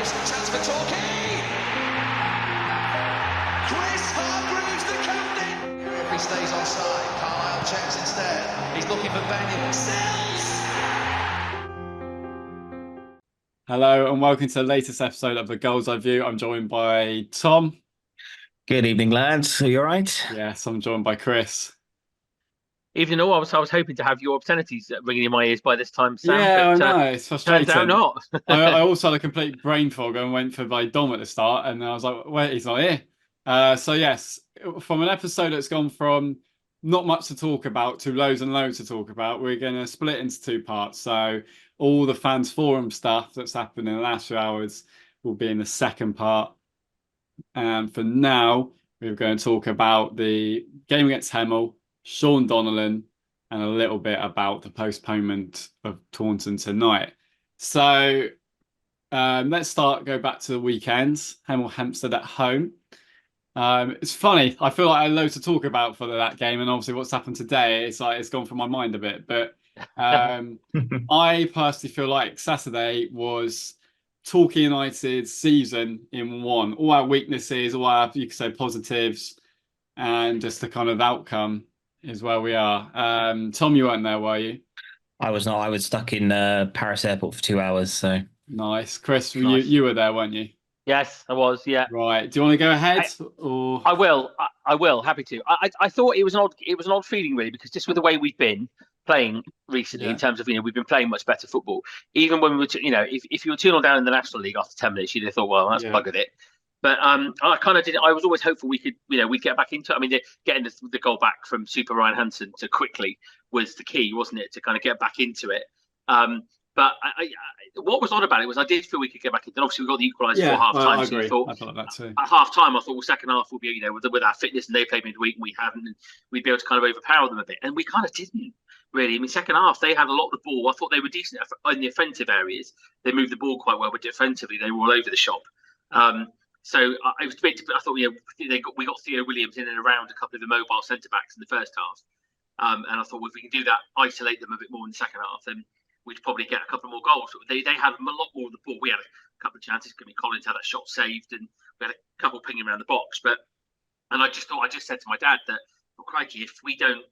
Hargreaves, the chance for Torquay. Chris Hargreaves, the captain. If he stays offside, Carlisle checks instead. He's looking for Benny. Sills. Hello and welcome to the latest episode of the Gull'S View. I'm joined by Tom. Good evening, lads. Are you all right? Yes, I'm joined by Chris. Even though I was hoping to have your obscenities ringing in my ears by this time, Sam. Yeah, but, I know, it's frustrating. Turns out not. I also had a complete brain fog and went for Dom at the start, and I was like, wait, he's not here. So yes, from an episode that's gone from not much to talk about to loads and loads to talk about, we're going to split into two parts. So all the fans forum stuff that's happened in the last few hours will be in the second part. And for now, we're going to talk about the game against Hemel, Sean Donnellan, and a little bit about the postponement of Taunton tonight. So let's go back to the weekends. Hemel Hempstead at home. It's funny. I feel like I had loads to talk about for that game, and obviously what's happened today, it's gone from my mind a bit. But I personally feel like Saturday was Torquay United's season in one. All our weaknesses, all our, you could say, positives, and just the kind of outcome is where we are. Tom, you weren't there, were you? I was not. I was stuck in Paris airport for 2 hours. So nice. Chris, Nice. You were there, weren't you? Yes, I was. Yeah, Right. Do you want to go ahead? Or I will. I will. Happy to. I thought it was an odd feeling really, because just with the way we've been playing recently, in terms of we've been playing much better football. Even when we were, if you were 2-0 down in the National League after 10 minutes, you'd have thought, well, that's buggered it. But I kind of did. I was always hopeful we could, we'd get back into it. I mean, getting the goal back from Super Ryan Hansen to quickly was the key, wasn't it, to kind of get back into it. But what was odd about it was I did feel we could get back in. Then obviously we got the equaliser for half time. I so agree. thought, I felt like that too. At half time, I thought, well, second half will be, with our fitness, and they played midweek and we haven't, and we'd be able to kind of overpower them a bit. And we kind of didn't really. I mean, second half they had a lot of the ball. I thought they were decent in the offensive areas. They moved the ball quite well, but defensively they were all over the shop. So I was debating, but I thought, we got Theo Williams in and around a couple of the mobile centre backs in the first half, and I thought, well, if we can do that, isolate them a bit more in the second half, then we'd probably get a couple more goals. They had a lot more of the ball. We had a couple of chances. Collins had that shot saved, and we had a couple pinging around the box. And I just said to my dad that, well, crikey, if we don't,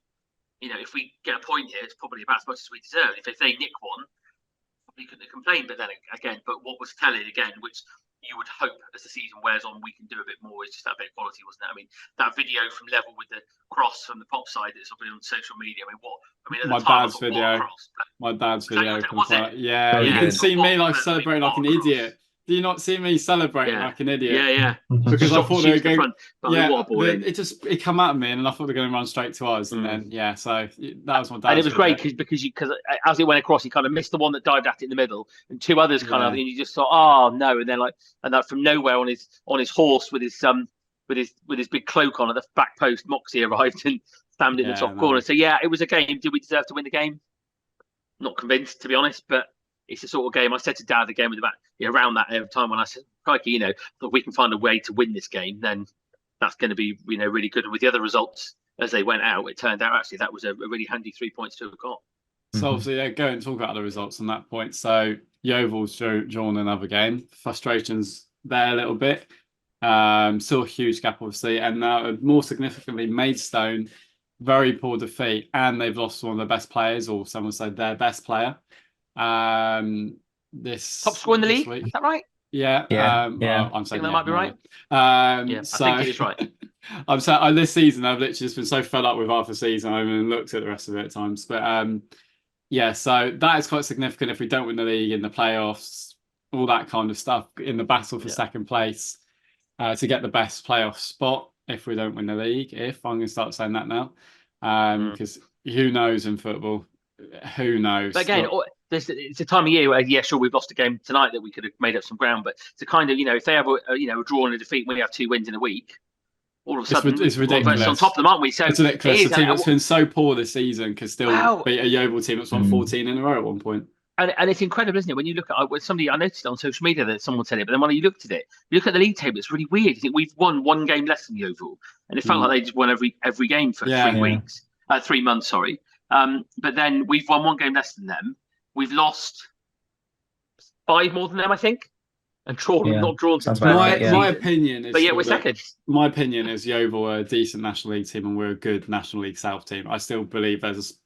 if we get a point here, it's probably about as much as we deserve. If they nick one, probably couldn't complain. But then again, what was telling again, which you would hope as the season wears on we can do a bit more, is just that bit of quality, wasn't it? I mean, that video from Level with the cross from the pop side that's up on social media. My dad's video. My dad's video. Yeah, you can see me celebrating like an idiot. Do you not see me celebrating like an idiot? Yeah. Because I thought they were going. It come at me, and I thought they were going to run straight to us, and then so that was my dad's. And it was great because as it went across, he kind of missed the one that dived at it in the middle, and two others kind of, and you just thought, oh no, and then that from nowhere on his horse with his big cloak on at the back post, Moxie arrived and slammed it in the top corner. So it was a game. Did we deserve to win the game? Not convinced, to be honest, but it's the sort of game. I said to Dad the game around that time when I said, crikey, if we can find a way to win this game, then that's going to be really good. And with the other results as they went out, it turned out actually that was a really handy 3 points to have got. So obviously, go and talk about the results on that point. So Yeovil's drawn another game. Frustrations there a little bit. Still a huge gap, obviously, and now more significantly, Maidstone, very poor defeat, and they've lost one of their best players, or some would say their best player. This top scorer in the league, week. Is that right? Yeah. Well, I'm saying that might be right. I think it is right. I'm saying this season I've literally just been so fed up with half the season. I haven't even looked at the rest of it at times, but so that is quite significant if we don't win the league, in the playoffs, all that kind of stuff, in the battle for second place, to get the best playoff spot. If we don't win the league, I'm going to start saying that now, because who knows in football? Who knows? But again, it's a time of year where, sure, we've lost a game tonight that we could have made up some ground, but to kind of, if they have a draw and a defeat, when we have 2 wins in a week, all of a sudden it's ridiculous. We're on top of them, aren't we? So it's ridiculous. The team that's been so poor this season can still beat a Yeovil team that's won 14 in a row at one point. And it's incredible, isn't it? When you look at I noticed it on social media that someone said it, but then when you looked at it, you look at the league table, it's really weird. You think we've won 1 game less than Yeovil, and it felt like they just won every game for 3 weeks, 3 months, sorry. But then we've won 1 game less than them. We've lost 5 more than them, I think. and drawn, Yeah. not drawn Sounds since about My right, yeah. my opinion is But yeah, still we're that- second. My opinion is Yeovil are a decent National League team and we're a good National League South team. I still believe there's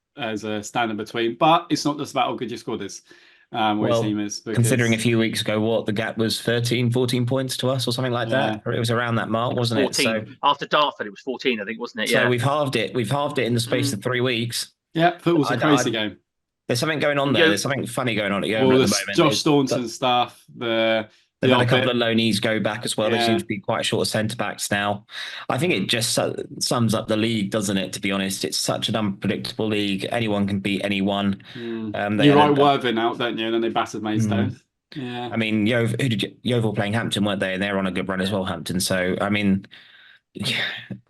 a standard between, but it's not just about how good your squad is. Where your Well, team is because, considering a few weeks ago, what the gap was 13, 14 points to us or something like Yeah. that. Or it was around that mark, wasn't it? 14. So, After Dartford, it was 14, I think, wasn't it? so Yeah. we've halved it. We've halved it in the space of 3 weeks. yeah, football's a I- crazy I- game. There's something going on there. There's something funny going on at Yeovil Well, at the the moment. Josh It's- Staunton stuff, They've had a odd couple bit- of loanees go back as well. They Yeah. seem to be quite short of centre backs now. I think it just sums up the league, doesn't it? To be honest, it's such an unpredictable league. Anyone can beat anyone. You They had write a- Worthing out, don't you? And then they battered Maidstone. Yeah. I mean, Yeovil playing Hampton, weren't they? And they're on a good run as well, Hampton. So, I mean,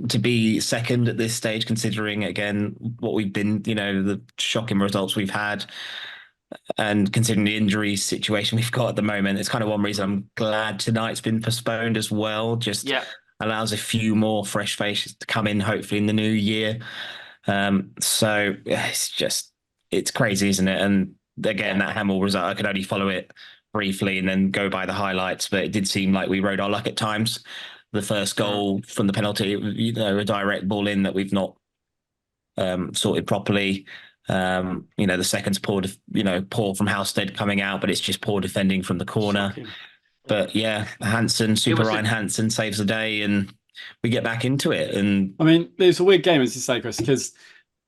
to be second at this stage, considering again what we've been, the shocking results we've had, and considering the injury situation we've got at the moment, it's kind of one reason I'm glad tonight's been postponed as well. Just allows a few more fresh faces to come in, hopefully in the new year. So it's crazy, isn't it? And again, that Hamill result, I could only follow it briefly and then go by the highlights, but it did seem like we rode our luck at times. The first goal from the penalty, a direct ball in that we've not sorted properly. The second's poor from Halstead coming out, but it's just poor defending from the corner. Shocking. But yeah, Ryan Hansen saves the day and we get back into it. And I mean, it's a weird game, as you say, Chris, because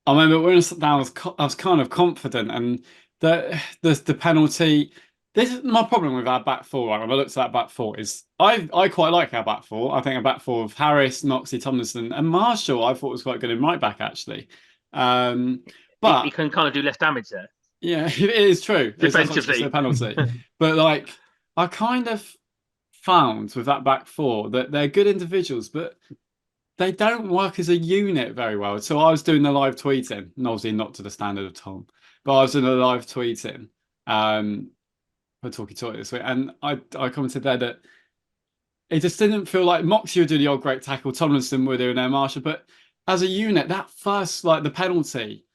I remember when I was kind of confident, and the penalty. This is my problem with our back four. Right? When I looked at that back four, is I quite like our back four. I think a back four of Harris, Noxie, Tomlinson, and Marshall I thought was quite good in right back actually. But he can kind of do less damage there. Yeah, it is true. Defensively. It's a penalty. But like, I kind of found with that back four that they're good individuals, but they don't work as a unit very well. So I was doing the live tweeting, and obviously not to the standard of Tom, but I was doing the live tweeting for Talkie Talk this week, and I commented there that it just didn't feel like Moxie would do the odd great tackle, Tomlinson would do, and then Marshall, but as a unit, that first, like the penalty,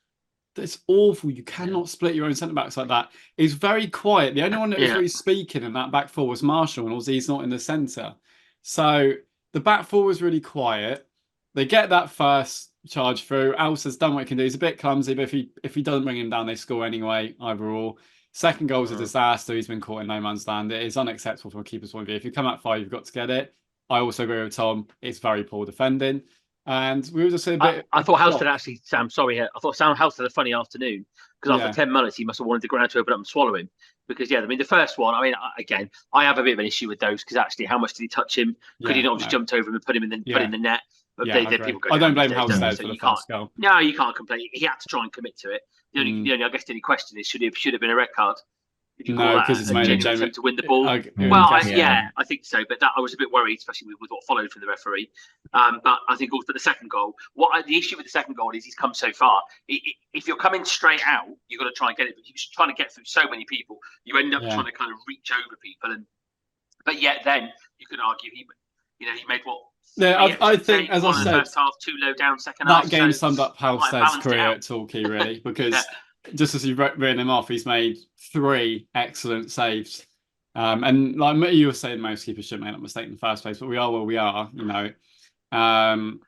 it's awful. You cannot split your own centre backs like that. It's very quiet. The only one that was really speaking in that back four was Marshall, and obviously he's not in the centre. So the back four was really quiet. They get that first charge through. Alsa's done what he can do. He's a bit clumsy, but if he doesn't bring him down, they score anyway, either or. Second goal is a disaster. He's been caught in no man's land. It is unacceptable from a keeper's point of view. If you come at 5, you've got to get it. I also agree with Tom. It's very poor defending. And we were just a bit. I thought Halstead actually, Sam, sorry, I thought Sam Halstead had a funny afternoon because after 10 minutes, he must have wanted the ground to open up and swallow him. Because, the first one, again, I have a bit of an issue with those because actually, how much did he touch him? Could he not have just jumped over him and put him in the net? But people go, I don't blame Halstead for the first goal. No, you can't complain. He had to try and commit to it. The only I guess, the only question is, should have been a red card? No, because it's made a genuine attempt to win the ball. I think so. But I was a bit worried, especially with what followed from the referee. But I think also the second goal. The issue with the second goal is he's come so far. If you're coming straight out, you've got to try and get it. But you're trying to get through so many people, you end up trying to kind of reach over people. But yet, then you could argue he made what. Yeah, I think, as I said, first half, too low down, second half. That game summed up Halstead's career at Torquay, really, because just as you've written him off, he's made 3 excellent saves. And like you were saying, most keepers shouldn't make that mistake in the first place, but we are where we are, And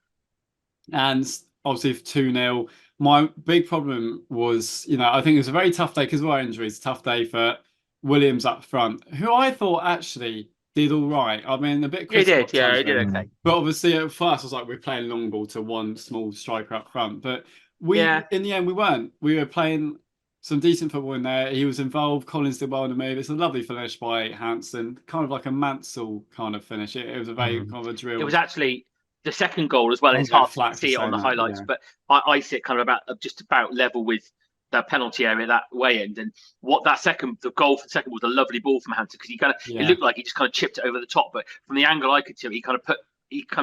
obviously, 2-0. My big problem was, I think it was a very tough day because of our injuries. Tough day for Williams up front, who I thought actually did all right. I mean, a bit. He did, he did okay. But obviously, at first, I was like, we're playing long ball to one small striker up front. But in the end, we weren't. We were playing some decent football in there. He was involved. Collins did well in the move. It's a lovely finish by Hansen, kind of like a Mansell kind of finish. It was a very kind of a drill. It was actually the second goal as well. It's hard to see it on the highlights, but I see it kind of just about level with the penalty area that way end. And what the goal for the second was a lovely ball from Hansen because it looked like he just kind of chipped it over the top. But from the angle I could see, he kind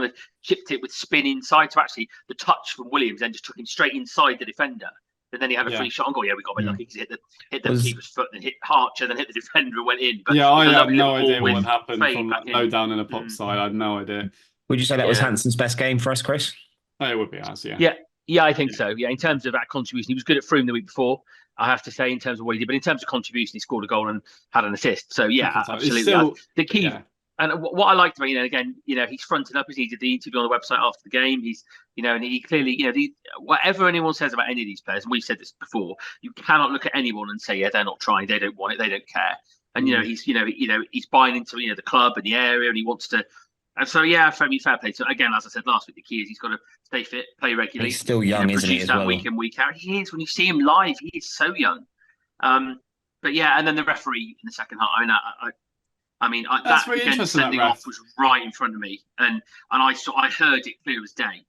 of chipped it with spin inside. So actually, the touch from Williams then just took him straight inside the defender. And then he had a free shot and goal. Yeah, we got a bit lucky because he hit the keeper's foot and hit Harcher, then hit the defender and went in. But I had no idea what happened from low down in the pop side. I had no idea. Would you say that was Hansen's best game for us, Chris? It would be ours, Yeah, I think so. Yeah, in terms of that contribution, he was good at Froome the week before. I have to say, in terms of what he did, but in terms of contribution, he scored a goal and had an assist. So yeah, It's absolutely. still, The key. yeah. And what I liked about, again, he's fronted up as he did the interview on the website after the game. He's, and he clearly, whatever anyone says about any of these players, and we've said this before, you cannot look at anyone and say, yeah, they're not trying, they don't want it, they don't care. And he's buying into the club and the area, and he wants to. And so yeah, fair play. So again, as I said last week, the key is he's got to stay fit, play regularly. He's still young, isn't he? Produce As that well, week in, week out. He is. When you see him live, he is so young. But yeah, and then the referee in the second half. That's that really again, interesting, sending that off was right in front of me, and I heard it clear as day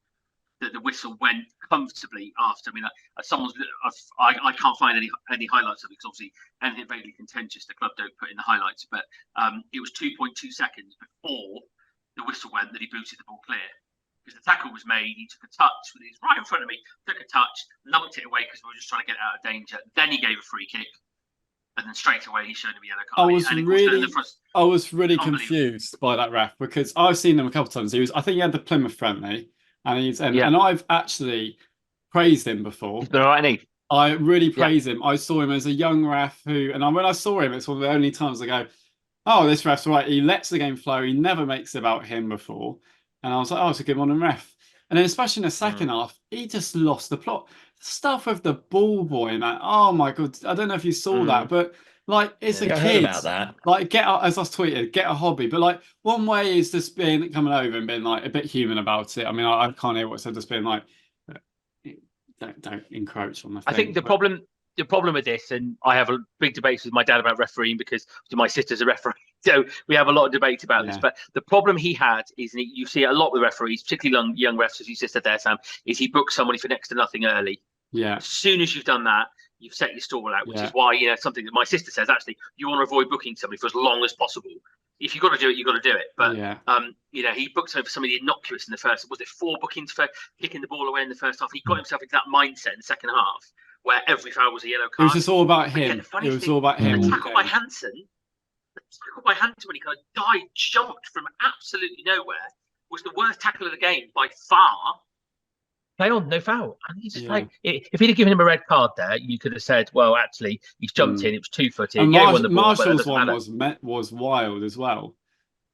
that the whistle went comfortably after. I can't find any highlights of it because obviously anything vaguely contentious the club don't put in the highlights, but it was 2.2 seconds before the whistle went that he booted the ball clear. Because the tackle was made, he took a touch, he's right in front of me, took a touch, lumped it away because we were just trying to get it out of danger. Then he gave a free kick, and then straight away he showed him a yellow card. I was really confused by that ref because I've seen him a couple of times. I think he had the Plymouth friendly, and I've actually praised him before. He's been all right, hasn't he? I really praise him. I saw him as a young ref when I saw him, it's one of the only times I go, oh, this ref's right. He lets the game flow. He never makes it about him before. And I was like, oh, it's a good one, ref. And then especially in the second half, he just lost the plot. Stuff with the ball boy, man. Oh my God. I don't know if you saw that, but it's a kid. I heard about that. Get out, as I tweeted, get a hobby. But one way is just coming over and being a bit human about it. I can't hear what I said, just being don't encroach on the thing. I think the problem with this, and I have a big debates with my dad about refereeing because my sister's a referee, so we have a lot of debates about this. But the problem he had is, and you see a lot with referees, particularly young refs, as you just said there, Sam, is he books somebody for next to nothing early. Yeah. As soon as you've done that, you've set your stall out, which is why something that my sister says, actually, you want to avoid booking somebody for as long as possible. If you've got to do it, you've got to do it. But he booked over somebody innocuous in the first. Was it 4 bookings for kicking the ball away in the first half? He got himself into that mindset in the second half, where every foul was a yellow card. It was just all about him. It was all about him. The tackle by Hansen when he kind of jumped from absolutely nowhere, was the worst tackle of the game by far. Play on, no foul. And he's just if he'd have given him a red card there, you could have said, well, actually, he's jumped in, it was 2-footed. And Marshall's one was wild as well.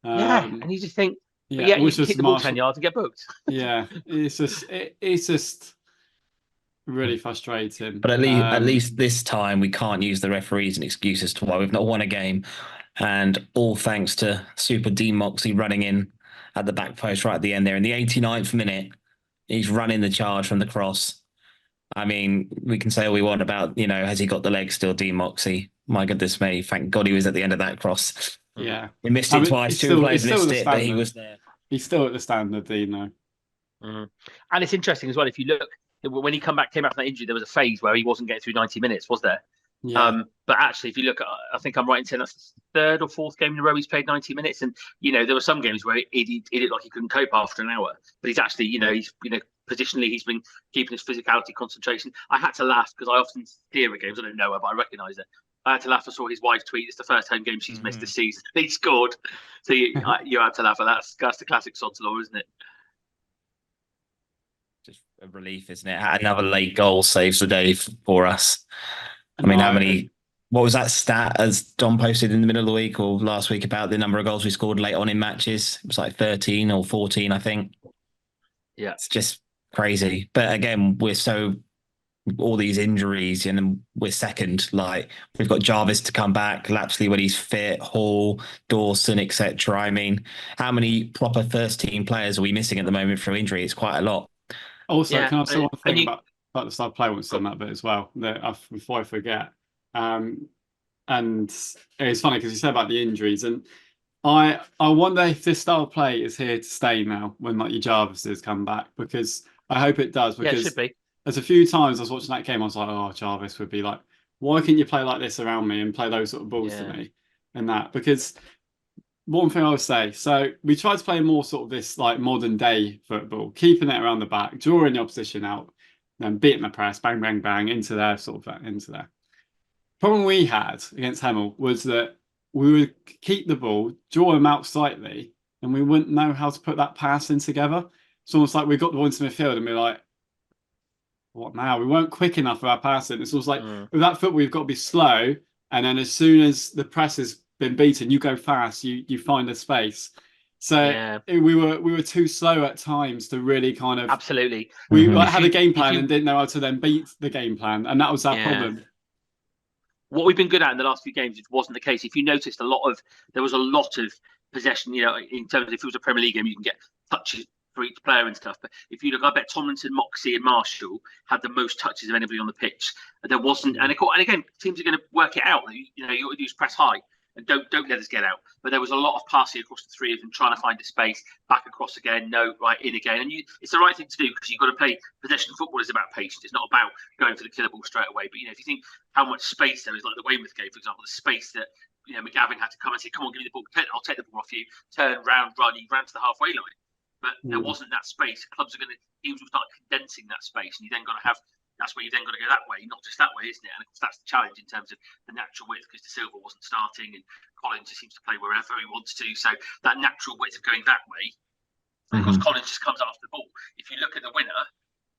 And you just think, you kick the ball 10 yards and get booked. Yeah, it's just really frustrating. But at least this time we can't use the referees as an excuse as to why we've not won a game. And all thanks to Super D Moxie running in at the back post right at the end there in the 89th minute. He's running the charge from the cross. We can say all we want about, has he got the leg still, D Moxie? My goodness me, thank God he was at the end of that cross. Yeah. He missed it twice, two players missed it, but he was there. He's still at the standard, Deano. And it's interesting as well, if you look, when he came back from that injury, there was a phase where he wasn't getting through 90 minutes, was there? Yeah. But actually, if you look, I think I'm right in saying that's the 3rd or 4th game in a row he's played 90 minutes. And, there were some games where he looked like he couldn't cope after an hour. But he's actually, he's, positionally, he's been keeping his physicality, concentration. I had to laugh because I often hear at games, I don't know her, but I recognise it. I had to laugh. I saw his wife tweet, it's the first home game she's missed this season. He scored. So you had to laugh at that. That's the classic sod's law, isn't it? Just a relief, isn't it? Another late goal saves the day for us. What was that stat as Don posted in the middle of the week or last week about the number of goals we scored late on in matches? It was like 13 or 14, I think. Yeah. It's just crazy. But again, all these injuries and we're second. We've got Jarvis to come back, Lapsley when he's fit, Hall, Dawson, etc. How many proper first team players are we missing at the moment through injury? It's quite a lot. Also, can I say one thing about the star player wants done that bit as well, before I forget. And it's funny because you said about the injuries, and I wonder if this style of play is here to stay now when your Jarvises come back, because I hope it does. Because it should be. There's a few times I was watching that game, I was like, oh, Jarvis would be like, why can't you play like this around me and play those sort of balls to me and that? Because one thing I would say, so we tried to play more sort of this modern day football, keeping it around the back, drawing the opposition out, then beating the press, bang, bang, bang, into there. Problem we had against Hemel was that we would keep the ball, draw him out slightly, and we wouldn't know how to put that pass in together. It's almost like we got the ball into midfield and we're like, what now? We weren't quick enough with our passing. It's almost like with that football, you've got to be slow, and then as soon as the press has been beaten, you go fast. You find a space. So we were too slow at times to really kind of absolutely. We like, had a game plan and didn't know how to then beat the game plan, and that was our problem. What we've been good at in the last few games, it wasn't the case. If you noticed, there was a lot of possession. You know, in terms of if it was a Premier League game, you can get touches for each player and stuff. But if you look, I bet Tomlinson, Moxey, and Marshall had the most touches of anybody on the pitch. There wasn't, and again, teams are going to work it out. You know, you use press high and don't let us get out. But there was a lot of passing across the three of them, trying to find a space, back across again, no, right in again. And it's the right thing to do because you've got to play possession football is about patience. It's not about going for the killer ball straight away. But you know, if you think how much space there is, like the Weymouth game, for example, the space that McGavin had to come and say, "Come on, give me the ball. I'll take the ball off you." Turn round, run. He ran to the halfway line. But there wasn't that space. Teams will start condensing that space, and you then got to have. That's where you then got to go that way, not just that way, isn't it? And of course, that's the challenge in terms of the natural width, because De Silva wasn't starting, and Collins just seems to play wherever he wants to. So that natural width of going that way, and of course, Collins just comes after the ball. If you look at the winner,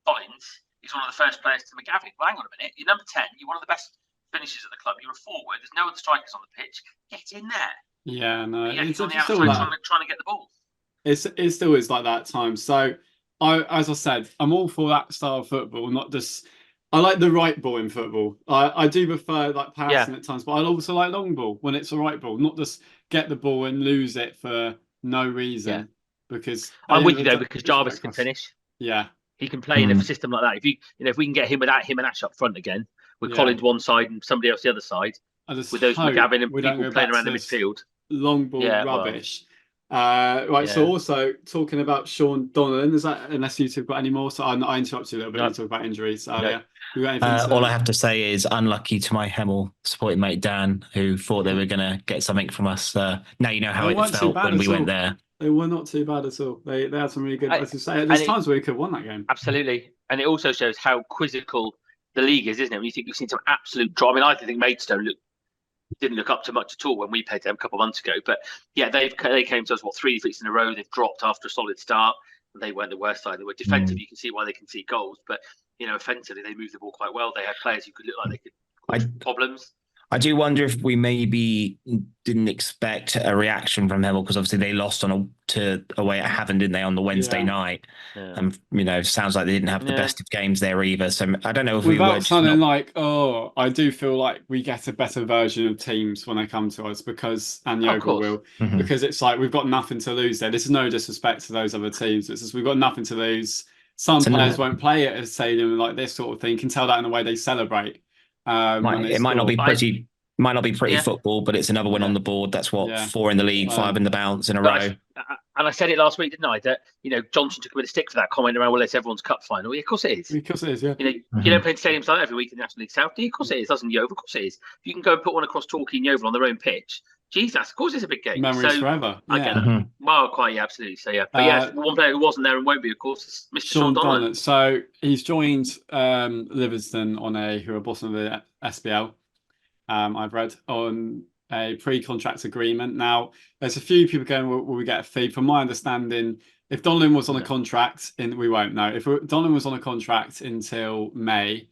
Collins is one of the first players to McGavin. Well, hang on a minute. You're number 10. You're one of the best finishers at the club. You're a forward. There's no other strikers on the pitch. Get in there. Yeah, no, it's on the outside trying to get the ball. It still is like that at times. So, as I said, I'm all for that style of football, not just. I like the right ball in football. I do prefer like passing at times, but I also like long ball when it's the right ball, not just get the ball and lose it for no reason. Yeah. Because I'm with you though, because Jarvis can finish. Yeah, he can play in a system like that. If we can get him without him and Ash up front again, with Collins one side and somebody else the other side, with those McGavin and people playing around the midfield, long ball rubbish. Right, so also talking about Sean Donnellan, is that, unless you two have got any more? So I interrupted you a little bit to talk about injuries. All I have to say is unlucky to my Hemel supporting mate Dan, who thought they were going to get something from us. Now you know how it felt when we went there. They were not too bad at all. They had some really good. As you say, there's times where we could have won that game. Absolutely, and it also shows how quizzical the league is, isn't it? When you think we've seen some absolute drop. I mean, I think Maidstone didn't look up to much at all when we played them a couple of months ago. But yeah, they came to us 3 defeats in a row. They've dropped after a solid start. They weren't the worst side. They were defensive. You can see why they can see goals, but offensively they moved the ball quite well. They had players who could look like they could cause problems. I do wonder if we maybe didn't expect a reaction from Hemel, because obviously they lost away at Havant, didn't they, on the Wednesday night? And sounds like they didn't have the best of games there either. So I don't know if without sounding like, I do feel like we get a better version of teams when they come to us, and Yeovil will, because it's like we've got nothing to lose there. This is no disrespect to those other teams. It's just we've got nothing to lose. Some players won't play at a stadium like this sort of thing. You can tell that in the way they celebrate. It might not be pretty football, but it's another win on the board. That's 4 in the league, 5 in the bounce in a row. And I said it last week, didn't I? That Johnson took a bit of stick for that comment around, well, it's everyone's cup final. Yeah, of course it is. Of course it is. Yeah. You don't play in stadiums like that every week in the National League South. Of course it is. Doesn't Yeovil? Of course it is. If you can go and put one across Torquay and Yeovil on their own pitch, Jesus, of course it's a big game. Memories forever. I get it. Well, quite, absolutely. So yeah, but one player who wasn't there and won't be, of course, is Mr. Sean Donnellan. So he's joined Livingston who are bottom of the SBL. I've read on a pre-contract agreement. Now, there's a few people going, will we get a fee? From my understanding, if Donnellan was on a contract, we won't know. If Donnellan was on a contract until May,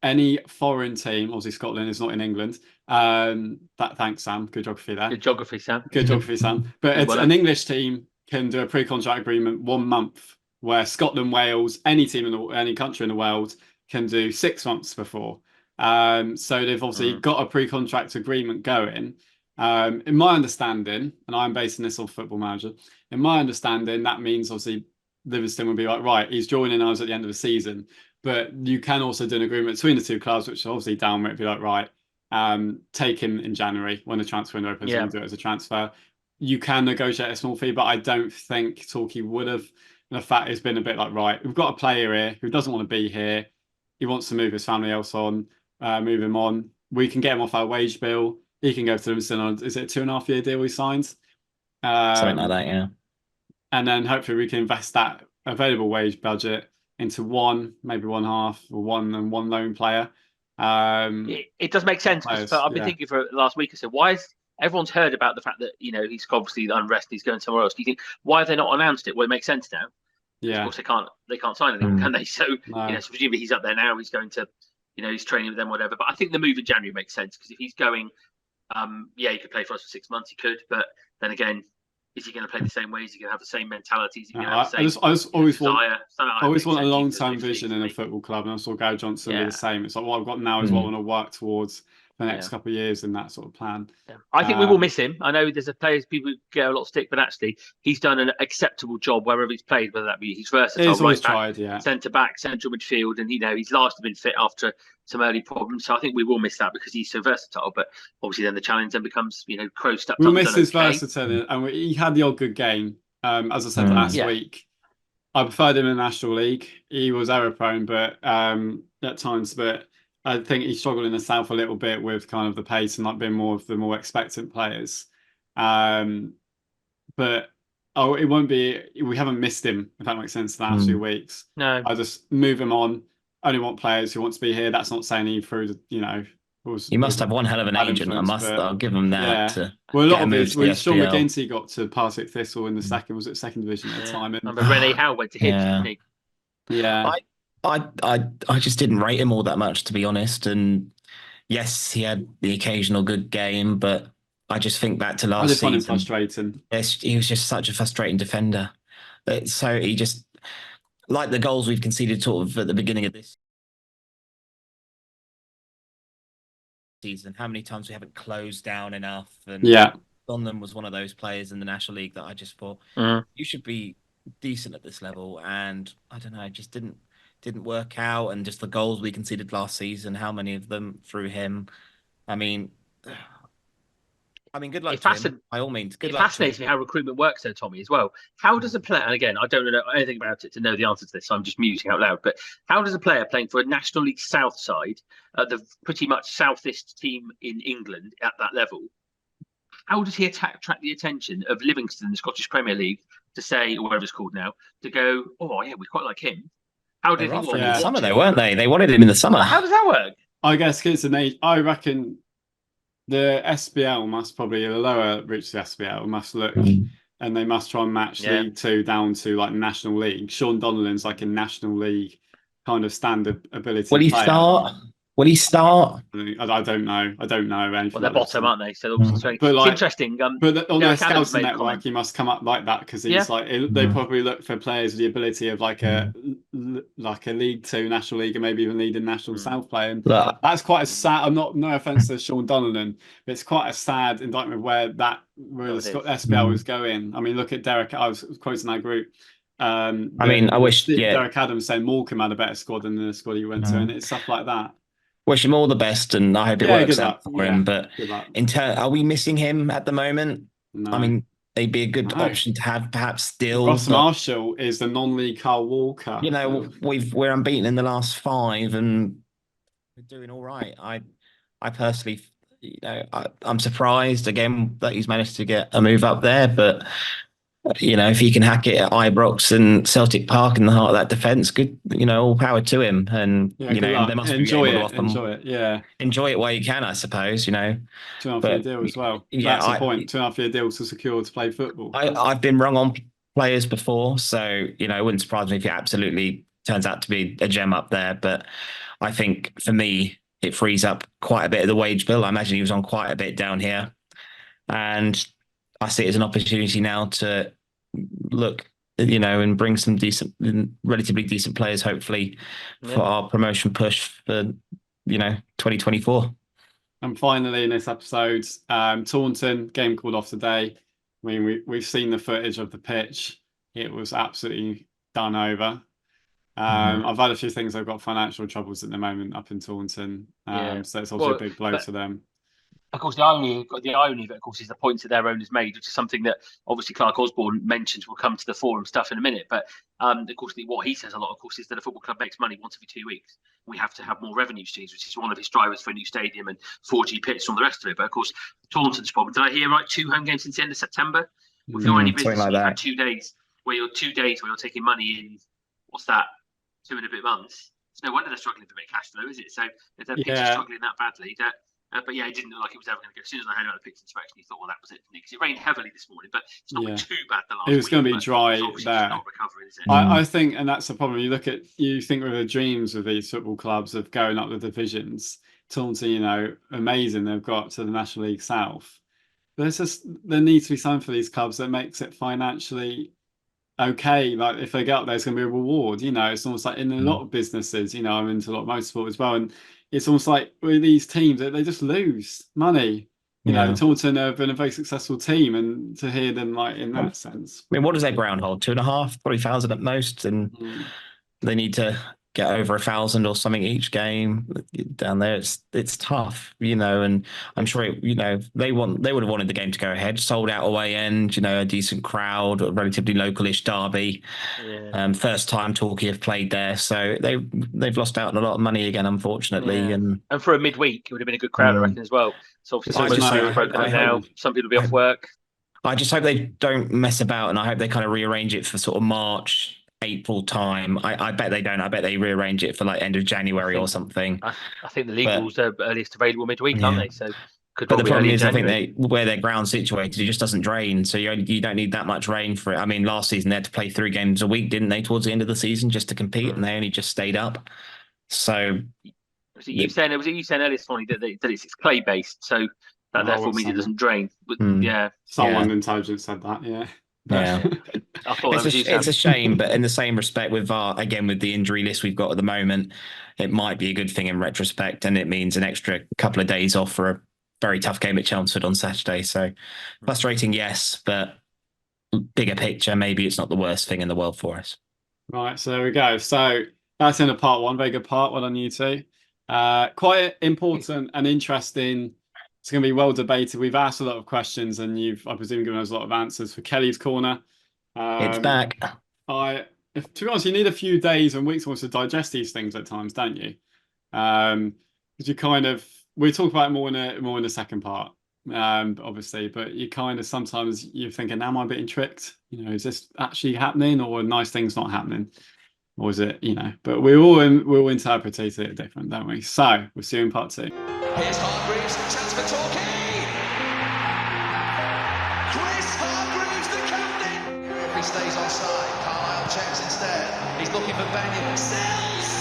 any foreign team, obviously Scotland is not in England. Thanks, Sam. Good geography there. Good geography, Sam. Good geography, Sam. But an English team can do a pre-contract agreement 1 month, where Scotland, Wales, any team in any country in the world can do 6 months before. So they've obviously got a pre-contract agreement going. In my understanding, and I'm basing this on Football Manager, in my understanding, that means obviously Livingston would be like, right, he's joining us at the end of the season. But you can also do an agreement between the two clubs, which obviously down might be like, right, take him in January when the transfer window opens and do it as a transfer. You can negotiate a small fee, but I don't think Torquay would have. And the fact it's been a bit like, right, we've got a player here who doesn't want to be here. He wants to move his family else on. Move him on. We can get him off our wage bill. He can go to Livingston on, is it a 2.5-year deal we signed? Something like that, yeah. And then hopefully we can invest that available wage budget into maybe 1.5, or one loan player. It does make sense, but I've been thinking for the last week or so, why is everyone's heard about the fact that he's obviously unrest, he's going somewhere else. Do you think, why have they not announced it? Well, it makes sense now. Of Yeah. course, they can't sign anyone, can they? So No. so presumably he's up there now. He's going to, he's training with them, whatever. But I think the move in January makes sense because if he's going, he could play for us for 6 months. He could, but then again, is he going to play the same way? Is he going to have the same mentality? Is he going to have the same I just always want. desire? I always want a long-term Makes vision sense in to a me. football club, and I saw Gary Johnson be Yeah. the same. It's like what I've got now is what I want to work towards the next Yeah. couple of years in that sort of plan. Yeah. I think we will miss him. I know there's a players people get a lot of stick, but actually he's done an acceptable job wherever he's played, whether that be he's versatile, He's always right back, tried, yeah. centre back, central midfield, and he's largely been fit after some early problems. So I think we will miss that because he's so versatile. But obviously then the challenge then becomes, Crow stepped We'll up. miss his versatility, and he had the odd good game. As I said last week, I preferred him in the National League. He was error prone, but at times, but I think he struggled in the South a little bit with kind of the pace and like being more of the more expectant players. But it won't be. We haven't missed him, if that makes sense, the last few weeks. No, I just move him on. Only want players who want to be here. That's not saying he through the, He must have one hell of an agent. I'll give him that. Yeah. Well, a lot of it. Sean SPL. McGinty got to Partick Thistle in the second division at the time. And remember Rennie Howe went to Hibs, didn't he? Yeah. I just didn't rate him all that much, to be honest. And yes, he had the occasional good game, but I just think back to last season. I just find him frustrating. He was just such a frustrating defender. So he just, like the goals we've conceded sort of at the beginning of this season, how many times we haven't closed down enough. And Donlan was one of those players in the National League that I just thought, you should be decent at this level. And I don't know, it just didn't work out. And just the goals we conceded last season, how many of them through him? I mean, good luck to him, by all means. Good luck. It fascinates me how recruitment works, though, Tommy, as well. How does a player, and again, I don't know anything about it to know the answer to this, so I'm just musing out loud, but how does a player playing for a National League South side, the pretty much southeast team in England at that level, how does he attract the attention of Livingston in the Scottish Premier League to say, or whatever it's called now, to go, oh, yeah, we quite like him? How did he in the summer, though, weren't they? They wanted him in the summer. How does that work? I guess it's I reckon the SBL must probably, the lower reach of the SBL must look and they must try and match League Two down to like National League. Sean Donnellan's like a National League kind of standard ability. Will he start? Will he start? I don't know. I don't know anything. Well, they're bottom, aren't they? So obviously, it's interesting. But on their scouting network, he must come up like that because he's they probably look for players with the ability of like a League Two, National League, and maybe even leading National South play. And that's quite a sad. I'm not. No offense to Sean Donnellan, but it's quite a sad indictment where the SPL was going. I mean, look at Derek. I was quoting that group. I wish Derek Adams saying Morecambe had a better squad than the squad he went to, and it's stuff like that. Wish him all the best, and I hope it works out for him. But are we missing him at the moment? No. I mean, they'd be a good option to have, perhaps still. Ross Marshall is the non-league Carl Walker. We're unbeaten in the last 5, and we're doing all right. I personally, I'm surprised again that he's managed to get a move up there, but. If he can hack it at Ibrox and Celtic Park in the heart of that defence, good. All power to him, and they must enjoy it. Yeah, enjoy it while you can, I suppose. 2.5-year deal as well. That's the point. 2.5-year deal to secure to play football. I've been wrong on players before, so it wouldn't surprise me if it absolutely turns out to be a gem up there. But I think for me, it frees up quite a bit of the wage bill. I imagine he was on quite a bit down here, and I see it as an opportunity now to look, and bring some relatively decent players, hopefully, for our promotion push for, 2024. And finally, in this episode, Taunton game called off today. I mean, we've seen the footage of the pitch. It was absolutely done over. I've had a few things. I've got financial troubles at the moment up in Taunton, so it's obviously a big blow to them. Of course, the irony of it, of course, is the points that their owners made, which is something that obviously Clark Osborne mentions will come to the forum stuff in a minute. But of course, what he says a lot, of course, is that a football club makes money once every 2 weeks. We have to have more revenue streams, which is one of his drivers for a new stadium and 4G pitch and all the rest of it. But of course, Taunton's problem. Did I hear right? 2 home games since the end of September. If you're any business, you've had 2 days where you're taking money in. What's that? 2 and a bit months. It's no wonder they're struggling for a bit of cash flow, is it? So if their pitch is struggling that badly, But yeah, it didn't look like it was ever going to go. As soon as I heard about the pitch inspection, you thought, well, that was it, because it rained heavily this morning, but it's not been too bad the last week. It was going to be dry it's obviously there. just not recovering, is it? I think, and that's the problem. You think with the dreams of these football clubs of going up the divisions. Taunton, amazing. They've got to the National League South. There needs to be something for these clubs that makes it financially okay. Like if they get up there, it's going to be a reward. It's almost like in a lot of businesses. I'm into a lot of motorsport as well, and it's almost like with these teams they just lose money. Taunton have been a very successful team, and to hear them like in that sense. I mean, what does their ground hold? 2.5, 3,000 at most, and they need to get over 1,000 or something each game down there. It's tough, and I'm sure they would have wanted the game to go ahead. Sold out away end, a decent crowd, a relatively localish derby. Yeah. First time Torquay have played there, so they've lost out on a lot of money again, unfortunately. Yeah. And for a midweek, it would have been a good crowd, I reckon, as well. So obviously, some people will be off work. I just hope they don't mess about, and I hope they kind of rearrange it for sort of March, April time. I bet they don't. I bet they rearrange it for like end of January or something. I think the league rules are earliest available midweek, aren't they? So but the problem is, I think where their ground's situated, it just doesn't drain. So you don't need that much rain for it. I mean, last season they had to play 3 games a week, didn't they, towards the end of the season just to compete, and they only just stayed up. So was it you saying earlier this morning that it's clay based, so that therefore means it doesn't drain? Yeah, someone intelligent said that. Yeah. I thought it's a shame, but in the same respect, with the injury list we've got at the moment, it might be a good thing in retrospect, and it means an extra couple of days off for a very tough game at Chelmsford on Saturday. So frustrating, yes, but bigger picture, maybe it's not the worst thing in the world for us. Right, so there we go. So that's in a part 1, very good part. Well done, you two. Quite important and interesting. It's going to be well debated. We've asked a lot of questions, and I presume, given us a lot of answers for Kelly's Corner. It's back. To be honest, you need a few days and weeks almost to digest these things at times, don't you? Because we'll talk about it more in the second part, obviously. But you kind of sometimes you're thinking, am I being tricked? Is this actually happening, or nice things not happening, or is it? But we all interpret it different, don't we? So we'll see you in part 2. Here's Hargreaves, chance for Torquay. Chris Hargreaves, the captain. If he stays onside, Carlisle checks instead. He's looking for Benyon. Sells.